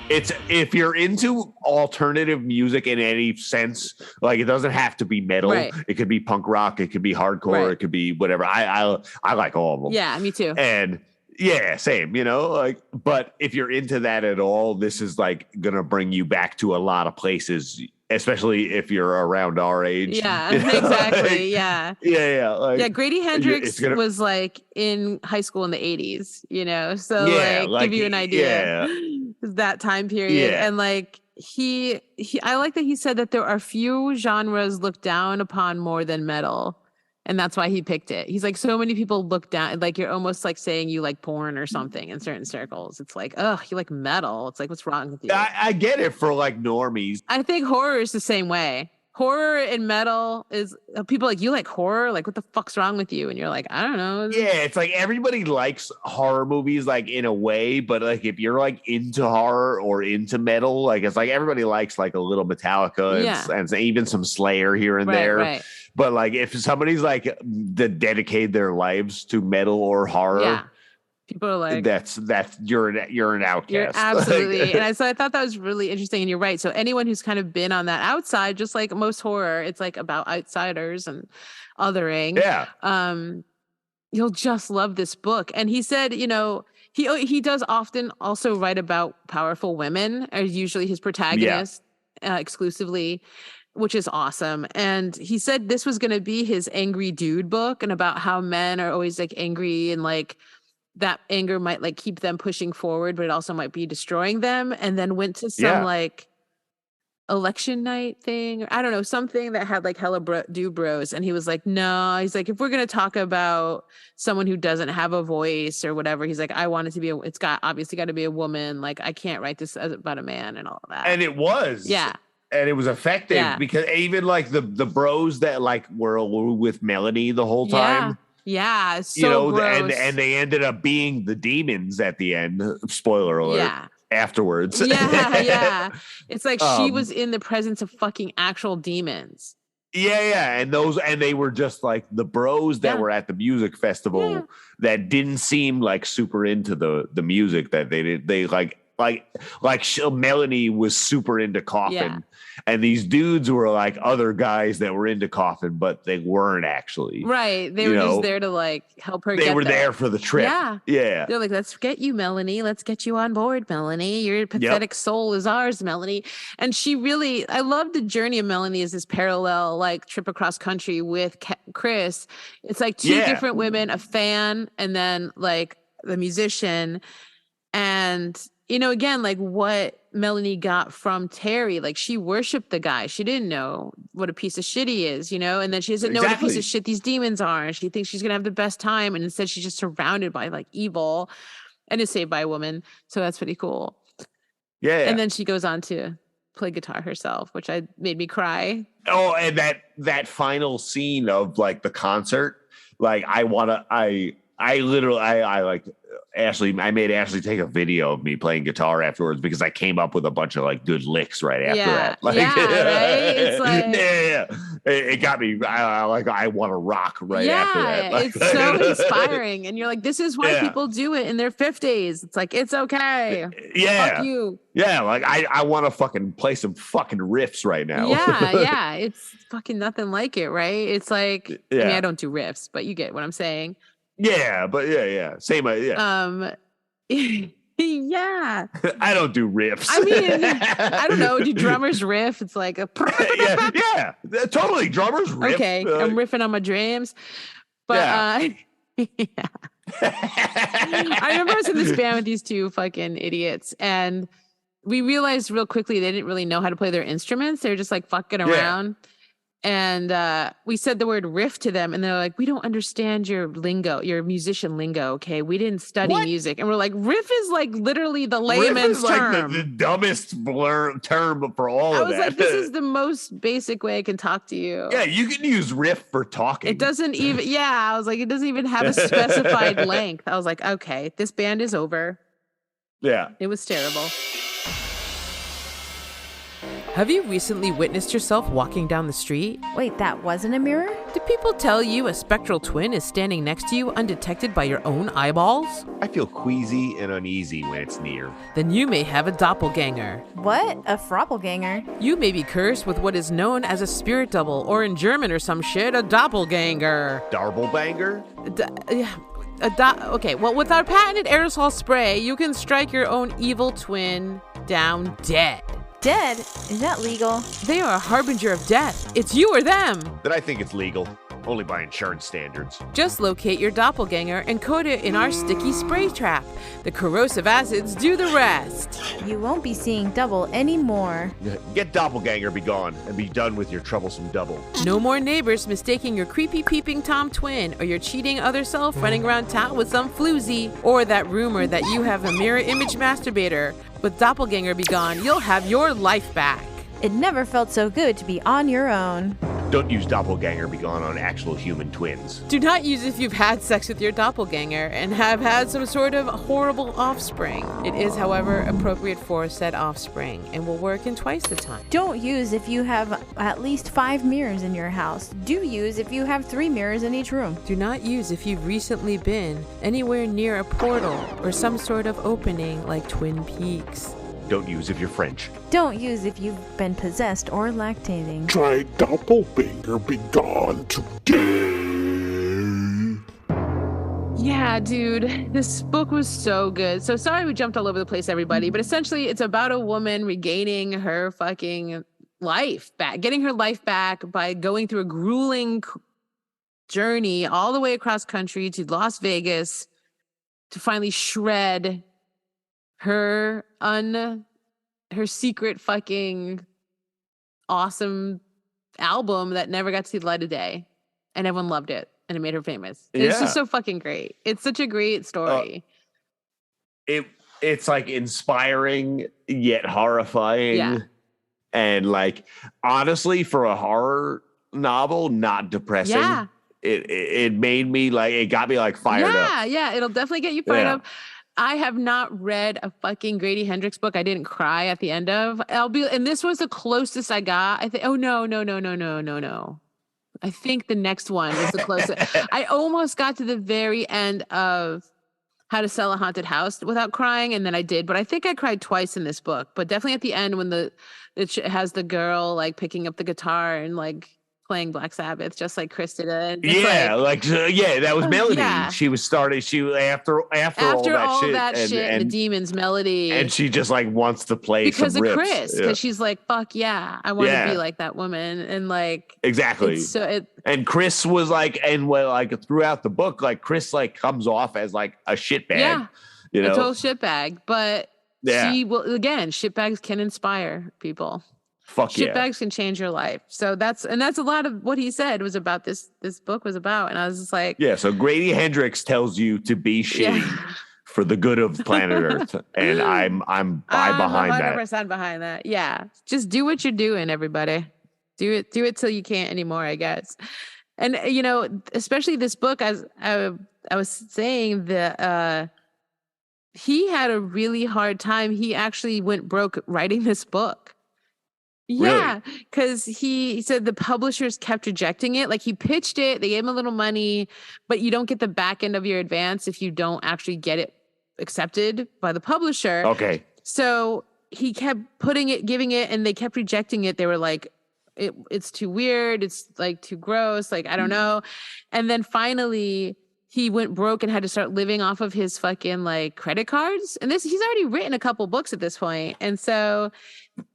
It's if you're into alternative music in any sense, like it doesn't have to be metal. Right. It could be punk rock. It could be hardcore. Right. It could be whatever. I like all of them. Yeah, me too. And yeah, same, but if you're into that at all, this is like going to bring you back to a lot of places, especially if you're around our age. Yeah, exactly. Yeah. Yeah. Grady Hendrix was like in high school in the 80s, so give you an idea. That time period. And like, I like that he said that there are few genres looked down upon more than metal. And that's why he picked it. He's like, so many people look down, like you're almost like saying you like porn or something in certain circles. It's like, oh, you like metal. It's like, what's wrong with you? I get it for like normies. I think horror is the same way. Horror and metal is people like, you like horror? Like, what the fuck's wrong with you? And you're like, I don't know. Yeah, it's like everybody likes horror movies, like in a way, but like if you're like into horror or into metal, like it's like everybody likes like a little Metallica and even some Slayer here and there. Right. But like if somebody's like dedicated their lives to metal or horror, people are like, that's you're an outcast. You're absolutely. And so I thought that was really interesting. And you're right. So anyone who's kind of been on that outside, just like most horror, it's like about outsiders and othering. Yeah. You'll just love this book. And he said, he does often also write about powerful women, are usually his protagonists exclusively, which is awesome. And he said this was going to be his angry dude book and about how men are always like angry and like that anger might like keep them pushing forward, but it also might be destroying them. And then went to some like election night thing, or I don't know, something that had like hella bros. And he was like, no, he's like, if we're going to talk about someone who doesn't have a voice or whatever, he's like, I want it to be, it's got obviously got to be a woman. Like, I can't write this about a man and all that. And it was. Yeah. And it was effective because even like the bros that like were with Melanie the whole time. Yeah. So gross. and they ended up being the demons at the end. Spoiler alert. Yeah. Afterwards. Yeah. It's like she was in the presence of fucking actual demons. Yeah. And they were just like the bros that were at the music festival that didn't seem like super into the music that they did. They like Melanie was super into Coffin, and these dudes were like other guys that were into Coffin, but they weren't actually. Right. They were just there to like help her. They were there for the trip. Yeah. They're like, let's get you, Melanie. Let's get you on board, Melanie. Your pathetic soul is ours, Melanie. And she really, I love the journey of Melanie as this parallel like trip across country with Chris. It's like two different women, a fan, and then like the musician. And again, like what Melanie got from Terry, like she worshiped the guy. She didn't know what a piece of shit he is, and then she doesn't know what a piece of shit these demons are. And she thinks she's going to have the best time. And instead she's just surrounded by like evil and is saved by a woman. So that's pretty cool. Yeah. And then she goes on to play guitar herself, which made me cry. Oh, and that final scene of like the concert, like I made Ashley take a video of me playing guitar afterwards because I came up with a bunch of like good licks right after that. Like, right? It's like, it got me. I want to rock right after that. Like, it's so inspiring, and you're like, this is why people do it in their 50s. It's like it's okay. Yeah, fuck you. Yeah, like I want to fucking play some fucking riffs right now. Yeah. It's fucking nothing like it, right? It's like I mean, I don't do riffs, but you get what I'm saying. Yeah, but same. Yeah. I don't do riffs. I mean, I don't know. Do drummers riff? It's like a yeah, totally. Drummers riff. Okay, I'm riffing on my drums, but I remember I was in this band with these two fucking idiots, and we realized real quickly they didn't really know how to play their instruments. They were just like fucking around. And we said the word riff to them, and they're like, we don't understand your lingo, your musician lingo. Okay, we didn't study music. And we're like, riff is like literally the layman's term. Like the dumbest term for all of that. I was like, this is the most basic way I can talk to you. Yeah, you can use riff for talking. It doesn't even, I was like, it doesn't even have a specified length. I was like, okay, this band is over. Yeah. It was terrible. Have you recently witnessed yourself walking down the street? Wait, that wasn't a mirror? Do people tell you a spectral twin is standing next to you undetected by your own eyeballs? I feel queasy and uneasy when it's near. Then you may have a doppelganger. What? A froppelganger? You may be cursed with what is known as a spirit double, or in German or some shit, a doppelganger. Darblebanger? Okay, well, with our patented aerosol spray, you can strike your own evil twin down dead. Dead? Is that legal? They are a harbinger of death. It's you or them. Then I think it's legal. Only by insurance standards. Just locate your doppelganger and coat it in our sticky spray trap. The corrosive acids do the rest. You won't be seeing double anymore. Get doppelganger, be gone, and be done with your troublesome double. No more neighbors mistaking your creepy peeping Tom twin, or your cheating other self running around town with some floozy, or that rumor that you have a mirror image masturbator. With Doppelganger be gone, you'll have your life back. It never felt so good to be on your own. Don't use Doppelganger be gone on actual human twins. Do not use if you've had sex with your doppelganger and have had some sort of horrible offspring. It is, however, appropriate for said offspring and will work in twice the time. Don't use if you have at least 5 mirrors in your house. Do use if you have 3 mirrors in each room. Do not use if you've recently been anywhere near a portal or some sort of opening like Twin Peaks. Don't use if you're French. Don't use if you've been possessed or lactating. Try Doppelganger be gone today. Yeah, dude, this book was so good. So sorry we jumped all over the place, everybody, but essentially it's about a woman regaining her fucking life back, getting her life back by going through a grueling journey all the way across country to Las Vegas to finally shred her secret fucking awesome album that never got to see the light of day, and everyone loved it, and it made her famous. It's just so fucking great. It's such a great story. It's like inspiring yet horrifying, and like honestly, for a horror novel, not depressing. Yeah. It made me like, it got me like fired up. Yeah, it'll definitely get you fired up. I have not read a fucking Grady Hendrix book I didn't cry at the end of. And this was the closest I got. I think. Oh no. I think the next one is the closest. I almost got to the very end of How to Sell a Haunted House without crying, and then I did. But I think I cried twice in this book. But definitely at the end when it has the girl like picking up the guitar and like playing Black Sabbath, just like Chris did it. That was Melody. Yeah. She was after all that shit and the Demons Melody, and she just like wants to play because some of riffs. Chris, because she's like, fuck yeah, I want to be like that woman, and like exactly. And Chris was like, throughout the book, like Chris like comes off as like a shitbag, a total shitbag, but she will again. Shitbags can inspire people. Shitbags can change your life. So that's a lot of what he said was about this book was about. And I was just like, so Grady Hendrix tells you to be shitty for the good of planet Earth. And I'm behind 100% behind that. Yeah. Just do what you're doing, everybody. Do it till you can't anymore, I guess. And especially this book, as I was saying, that he had a really hard time. He actually went broke writing this book. Yeah, because he said the publishers kept rejecting it. Like he pitched it, they gave him a little money, but you don't get the back end of your advance if you don't actually get it accepted by the publisher. Okay. So he kept giving it, and they kept rejecting it. They were like, it's too weird. It's like too gross. Like, I don't know. And then finally he went broke and had to start living off of his fucking like credit cards. And he's already written a couple books at this point. And so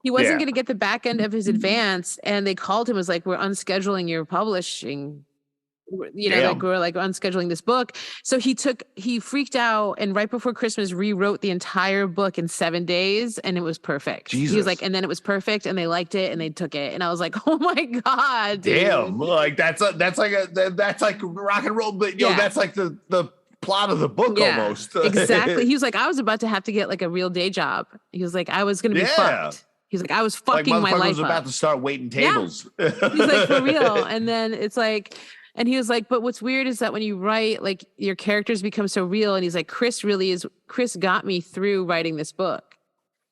he wasn't going to get the back end of his advance. And they called him, was like, we're unscheduling your publishing. Like we're like unscheduling this book. So he freaked out, and right before Christmas rewrote the entire book in 7 days, and it was perfect. Jesus. He was like, and then it was perfect, and they liked it, and they took it, and I was like, oh my god, dude. Damn, like that's like rock and roll, but that's like the plot of the book almost. Exactly. He was like, I was about to have to get like a real day job. He was like, I was going to be fucked. He's like, I was fucking my life was about to start waiting tables. He's like, for real. And then it's like. And he was like, but what's weird is that when you write, like your characters become so real. And he's like, Chris got me through writing this book.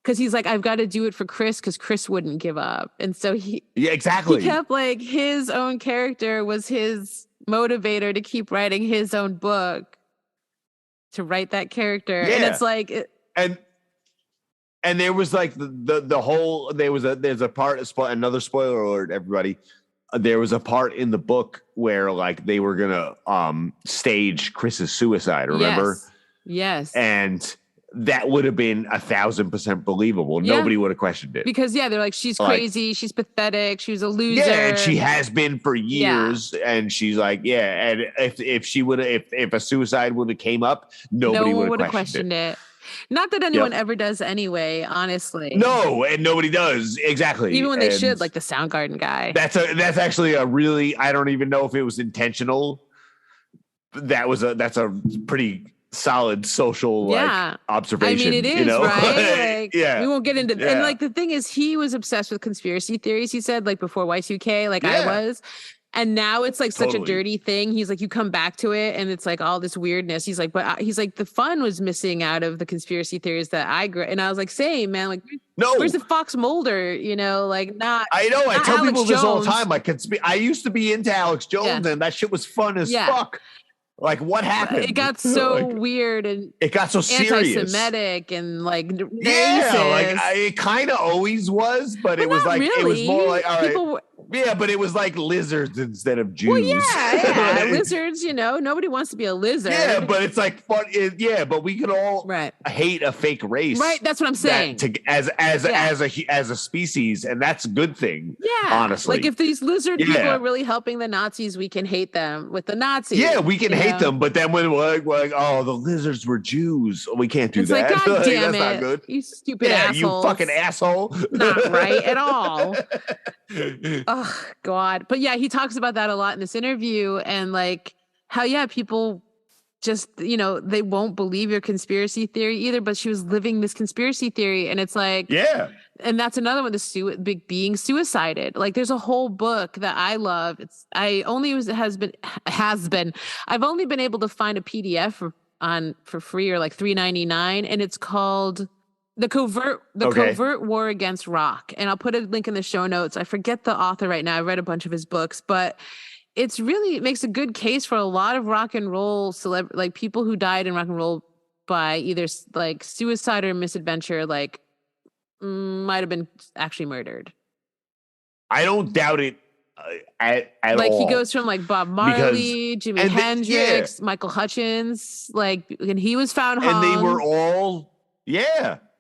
Cause he's like, I've got to do it for Chris, because Chris wouldn't give up. And so he kept like his own character was his motivator to keep writing his own book, to write that character. And it's like, and there was like the whole, there's a part, another spoiler alert, everybody. There was a part in the book where like they were gonna stage Chris's suicide, remember? Yes. And that would have been 1,000% believable. Nobody would have questioned it. Because they're like, she's crazy, she's pathetic, she was a loser. Yeah, and she has been for years. And she's like, and if a suicide would have came up, nobody would have questioned it. Not that anyone ever does anyway, honestly. No, and nobody does. Exactly. Even when they should, like the Soundgarden guy. That's actually a really, I don't even know if it was intentional. That's a pretty solid social observation. I mean, it is, right? Like, yeah. We won't get into and like the thing is, he was obsessed with conspiracy theories, he said, like before Y2K, like I was. And now it's like such a dirty thing. He's like, you come back to it and it's like all this weirdness. He's like, but he's like, the fun was missing out of the conspiracy theories that I grew. And I was like, same, man, like, where's the Fox Mulder? Like not. I know. I tell Alex people this all the Jones. time. Like, I used to be into Alex Jones, and that shit was fun as fuck. Like, what happened? It got so weird, and it got so serious, anti-Semitic, and like racist. It kind of always was, but it was like really. It was more like, all right, Yeah, but it was like lizards instead of Jews. Well, yeah. Lizards, nobody wants to be a lizard. Yeah, but it's like fun. But we could all hate a fake race. Right, that's what I'm saying. As a species, and that's a good thing. Yeah, honestly. Like if these lizard people are really helping the Nazis, we can hate them with the Nazis. Yeah, we can hate them, but then when we're like, oh, the lizards were Jews, we can't do that. Like, God damn that's not good. You stupid assholes. You fucking asshole. Not right at all. Oh God. But yeah, he talks about that a lot in this interview, and like how people just they won't believe your conspiracy theory either, but she was living this conspiracy theory, and it's like, and that's another one, being suicided. Like there's a whole book that I love. I've only been able to find a PDF for free or like $3.99, and it's called The Covert War Against Rock. And I'll put a link in the show notes. I forget the author right now. I read a bunch of his books, but it makes a good case for a lot of rock and roll like people who died in rock and roll by either like suicide or misadventure, like might have been actually murdered. I don't doubt it at all. Like he goes from like Bob Marley, Jimi Hendrix, Michael Hutchins, and he was found hung. And they were all,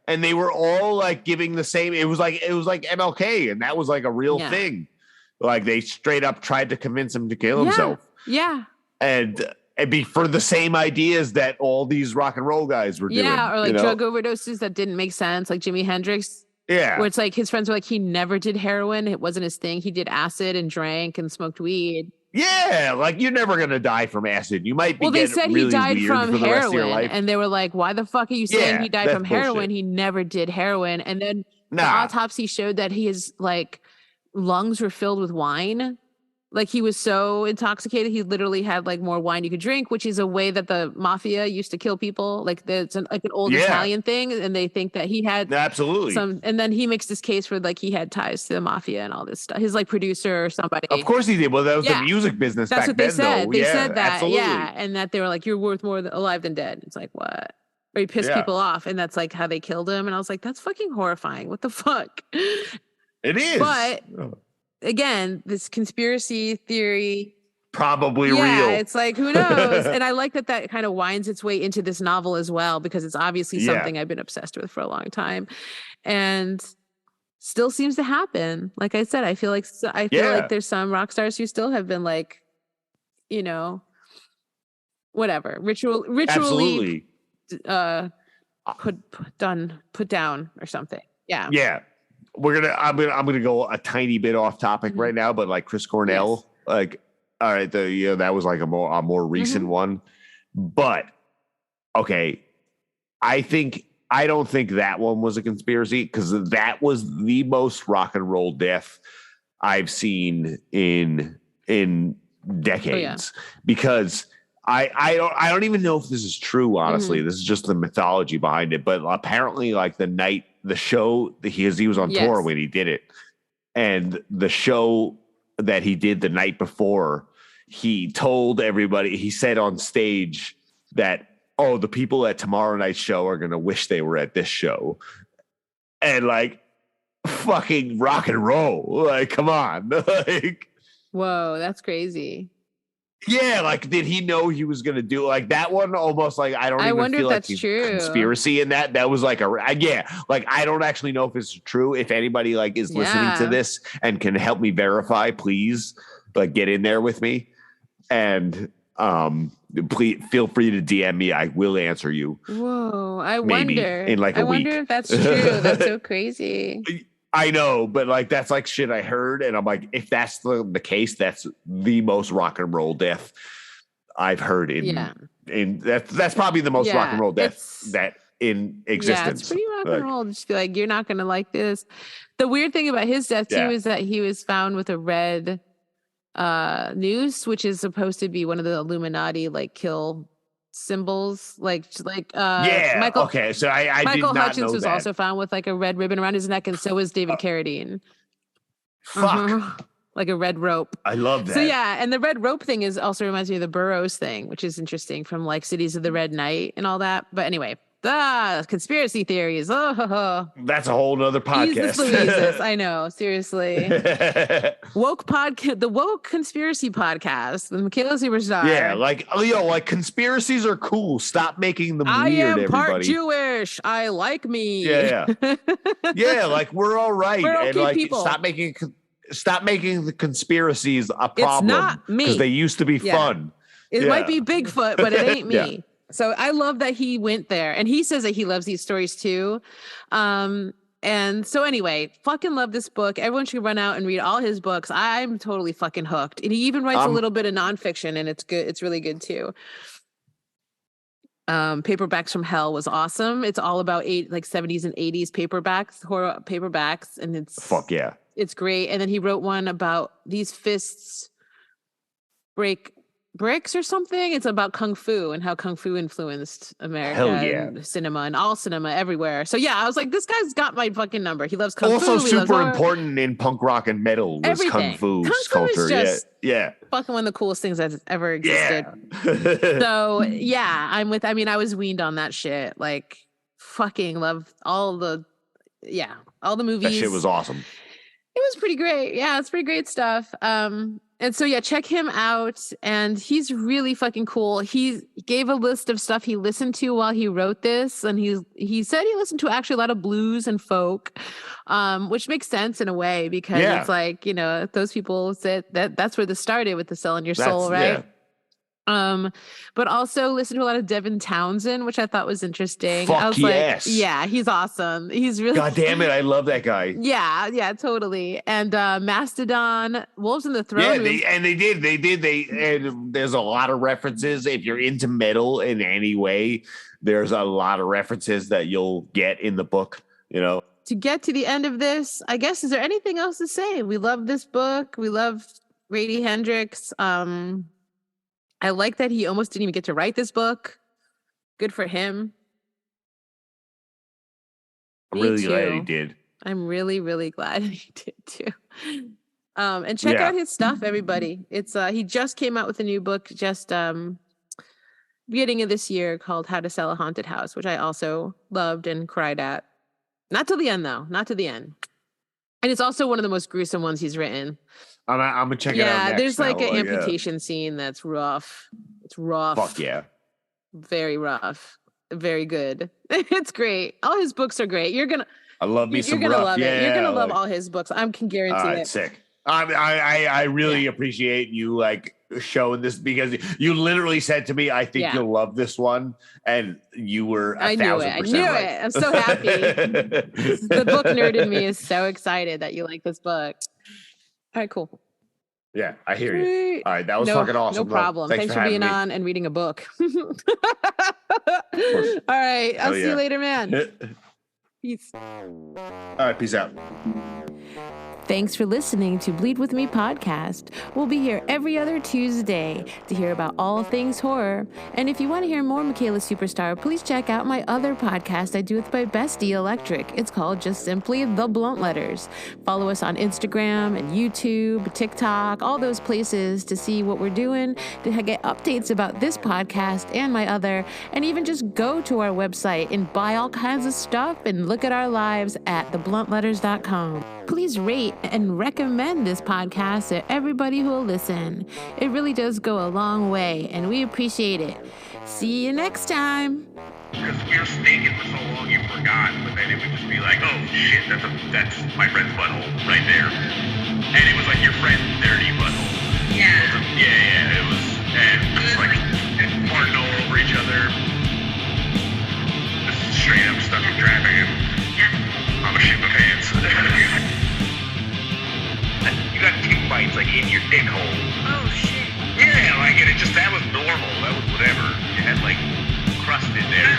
and they were all like giving the same. It was like MLK, and that was like a real thing. Like they straight up tried to convince him to kill himself. Yeah. And be for the same ideas that all these rock and roll guys were doing. Yeah, or like drug overdoses that didn't make sense, like Jimi Hendrix. Yeah. Where it's like his friends were like, he never did heroin. It wasn't his thing. He did acid and drank and smoked weed. Yeah, like you're never gonna die from acid. You might be. Well, they said really he died from for the rest of your heroin, life. and they were like, "Why the fuck are you saying he died from heroin? Bullshit. He never did heroin." And then the autopsy showed that his like lungs were filled with wine. Like he was so intoxicated, he literally had like more wine you could drink, which is a way that the mafia used to kill people. Like it's an old Italian thing, and they think that he had some. And then he makes this case where like he had ties to the mafia and all this stuff. His like producer or somebody. Of course he did. Well, that was the music business. That's back what they then, said. Though. They said that, and that they were like, "You're worth more alive than dead." It's like what? Or he pissed people off, and that's like how they killed him. And I was like, that's fucking horrifying. What the fuck? It is, but. Again, this conspiracy theory probably real. It's like, who knows? And I like that kind of winds its way into this novel as well, because it's obviously something I've been obsessed with for a long time, and still seems to happen. Like I said, I feel like there's some rock stars who still have been like, whatever ritually put down or something. Yeah. I'm gonna go a tiny bit off topic right now, but like Chris Cornell, like, all right, that was like a more recent one, but okay, I don't think that one was a conspiracy, because that was the most rock and roll death I've seen in decades. Because I don't even know if this is true, honestly. This is just the mythology behind it, but apparently like the show, he was on tour when he did it, and the show that he did the night before, he told everybody, he said on stage that, oh, the people at tomorrow night's show are going to wish they were at this show. And like, fucking rock and roll. Like, come on. Like, whoa, that's crazy. Yeah, like, did he know he was going to do like that one? Almost like, I wonder if that's true. Conspiracy in that was like like, I don't actually know if it's true. If anybody like is listening to this and can help me verify, please like get in there with me, and please feel free to DM me. I will answer you. Whoa, I wonder in like a week. I wonder if that's true. That's so crazy. I know, but like that's like shit I heard, and I'm like, if that's the case, that's the most rock and roll death I've heard in that's probably the most rock and roll death that in existence. Yeah, it's pretty rock and roll. Just be like, you're not gonna like this. The weird thing about his death too is that he was found with a red noose, which is supposed to be one of the Illuminati like kill symbols, Michael. Okay, so I Michael did not Hutchins know was that. also found with like a red ribbon around his neck, and so was David Carradine. Fuck, like a red rope. I love that. So and the red rope thing also reminds me of the Burroughs thing, which is interesting from like Cities of the Red Night and all that. But anyway, conspiracy theories. Oh, that's a whole nother podcast. Louises. I know, seriously. The woke conspiracy podcast, the Micaela Superstar. Yeah, like conspiracies are cool. Stop making them I weird. am part everybody. Jewish. I like me. Yeah, yeah. Like we're all right, we're okay and like people. stop making the conspiracies a problem. It's not me because they used to be fun. It might be Bigfoot, but it ain't me. Yeah. So I love that he went there, and he says that he loves these stories too. And so anyway, fucking love this book. Everyone should run out and read all his books. I'm totally fucking hooked. And he even writes a little bit of nonfiction, and it's good. It's really good too. Paperbacks from Hell was awesome. It's all about 70s and 80s paperbacks, horror paperbacks, and it's fuck yeah. It's great. And then he wrote one about these fists break bricks or something. It's about kung fu and how kung fu influenced America and cinema and all cinema everywhere. So yeah, I was like, this guy's got my fucking number. He loves kung fu. Also super important in punk rock and metal was kung fu culture. Yeah. Fucking one of the coolest things that's ever existed. Yeah. So yeah, I was weaned on that shit. Like fucking love all the movies. That shit was awesome. It was pretty great. Yeah, it's pretty great stuff. And so, yeah, check him out. And he's really fucking cool. He gave a list of stuff he listened to while he wrote this. And he said he listened to actually a lot of blues and folk, which makes sense in a way because it's like, those people said that's where this started with the Selling Your Soul, right? Yeah. But also listen to a lot of Devin Townsend, which I thought was interesting. I was like, yeah, he's awesome. He's really God damn it, I love that guy. Yeah, totally. And Mastodon, Wolves in the Throne Room. They did. And there's a lot of references. If you're into metal in any way, there's a lot of references that you'll get in the book, To get to the end of this, I guess, is there anything else to say? We love this book. We love Grady Hendrix. I like that he almost didn't even get to write this book. Good for him. I'm really glad he did. I'm really, really glad he did too. And check out his stuff, everybody. It's he just came out with a new book beginning of this year called How to Sell a Haunted House, which I also loved and cried at. Not till the end though. Not to the end. And it's also one of the most gruesome ones he's written. I'm gonna check it out. Yeah, there's like an amputation scene that's rough. It's rough. Fuck yeah. Very rough. Very good. It's great. All his books are great. I love me some rough. You're gonna love it. You're gonna love all his books. I can guarantee it. Sick. I really appreciate you showing this because you literally said to me, I think you'll love this one. And you were 1,000% I knew it. I'm so happy. The book nerd in me is so excited that you like this book. All right, cool. Yeah, I hear you. All right, that was fucking awesome. No problem. Thanks for being on and reading a book. All right, I'll see you later, man. Peace. All right, peace out. Thanks for listening to Bleed With Me podcast. We'll be here every other Tuesday to hear about all things horror. And if you want to hear more Micaela Superstar, please check out my other podcast I do with my bestie Electric. It's called just simply The Blunt Letters. Follow us on Instagram and YouTube, TikTok, all those places to see what we're doing, to get updates about this podcast and my other, and even just go to our website and buy all kinds of stuff and look at our lives at thebluntletters.com. Please rate and recommend this podcast to everybody who will listen. It really does go a long way, and we appreciate it. See you next time. Because we were snaking for so long you forgot, but then it would just be like, oh shit, that's my friend's butthole right there. And it was like your friend's dirty butthole. Yeah. It was, and just like, and farting all over each other. Just straight up stuck in traffic and I'm a shit my pants. You got tick bites like in your dick hole. Oh shit. Yeah, and that was normal. That was whatever. You had like crust in there.